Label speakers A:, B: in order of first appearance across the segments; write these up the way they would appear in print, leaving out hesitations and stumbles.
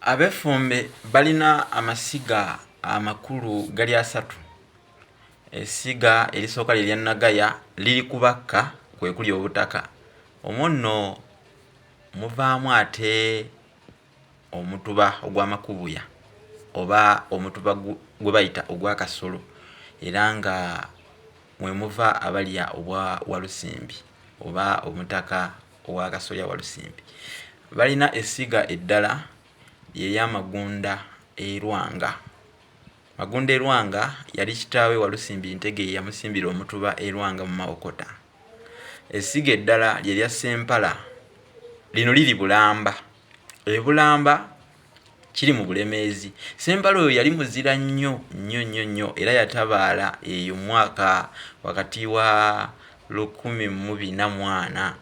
A: Ebyafaayo balina amasiga amakulu gali asatu. Essiga erisooka lye lyannagaya liri ku Bakka kwe kuli obutaka. Omwo nno muvaamu ate omutuba ogw'amakubuya oba omutuba gwe bayita ogw'akasolo, era nga mwe muva abalya obwa Walusimbi oba omutaka ow'akasolya Walusimbi. Balina essiga eddala ery'Amagunda e Lwanga. Magunda e Lwanga yali kitaawe Walusimbi Ntege yamusimbira omutuba e Lwanga mu Mawokota. Essiga eddala lye lya Ssempala, lino liri Bulamba. Bulamba kiri mu Bulemeezi. Ssempala oyo yali muzira nnyo era yatabaala eyo mwaka wakati wa 1440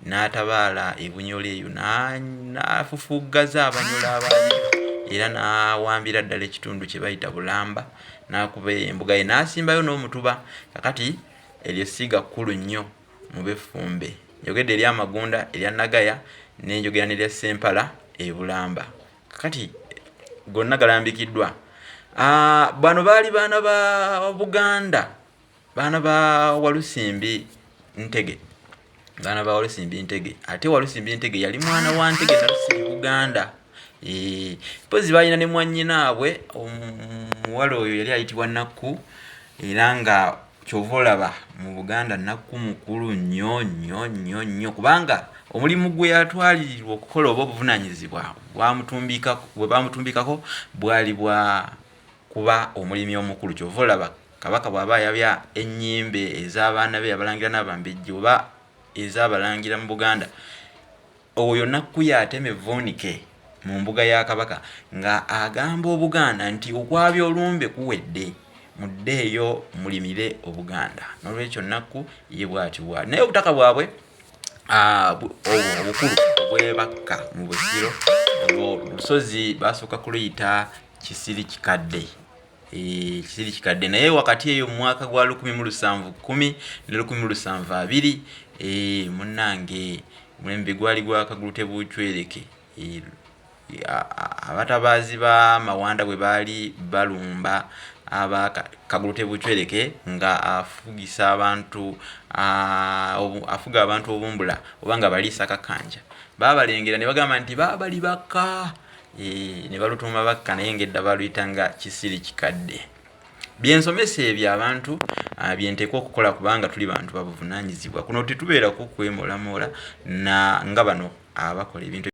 A: n'atabaala e Bunyole eyo n'afufuggaza Abanyola abaaliyo era n'awambira ddala ekitundu kye bayita Bulamba n'akuba embuga ye n'asimbayo n'omutuba. Kakati eryo essiga kkulu nnyo mu Ebyafaayo. Njogedde eri Amagunda erya Nagaya n'enjogera n'erya Ssempala e Bulamba. Kakati gonna galambikiddwa. Bano baali baana ba Buganda, baana ba Walusimbi Ntege. Baana ba Walusimbi Ntege. Ate Walusimbi Ntege yali mwana wa Ntege Nalusimbi Buganda. Pozi balina ne mwannyinaabwe omuwala oyo yali ayitibwa Nakku, era nga kyova olaba mu Buganda Nakku mukulu nnyo kubanga omulimu gwe yatwalirirwa okukola oba obuvunaanyizibwa bwe bamutumbikako bwali bwa kuba omulimi omukulu. Kyova olaba Kabaka bw'aba yabya ennyimbe ez'abaana be Abalangira n'Abambejja oba ez'Abalangira mu Buganda, oyo Nakku yatema evvuunike mu mbuga ya Kabaka nga agamba Obuganda nti okwabya olumbe kuwedde, muddeeyo mulimire Obuganda. N'olwekyo Nakku ye bw'ati bw'ali. Naye obutaka bwabwe obukulu obw'e Bakka mu Busiro, olusozi basooka kuluyita Kisirikikadde. Kisirikikadde naye wakati eyo mu mwaka gwa 1710 ne 1720 munnange mulembe gwali gwa Kagulute Bucwereke. Abatabaazi ba Mawanda bwe baali balumba Kagulute Bucwereke nga afuga abantu obumbula oba nga baliisa Kakanja, baabalengera ne bagamba nti baabali Bakka, ne balutuuma Bakka naye ng'edda baluyita nga Kisirikikadde. Byensomesa ebyo abantu byenteekwa okukola kubanga tuli bantu babuvunaanyizibwa. Kuno tetubeerako kwemoolamoola nga bano abakola ebintu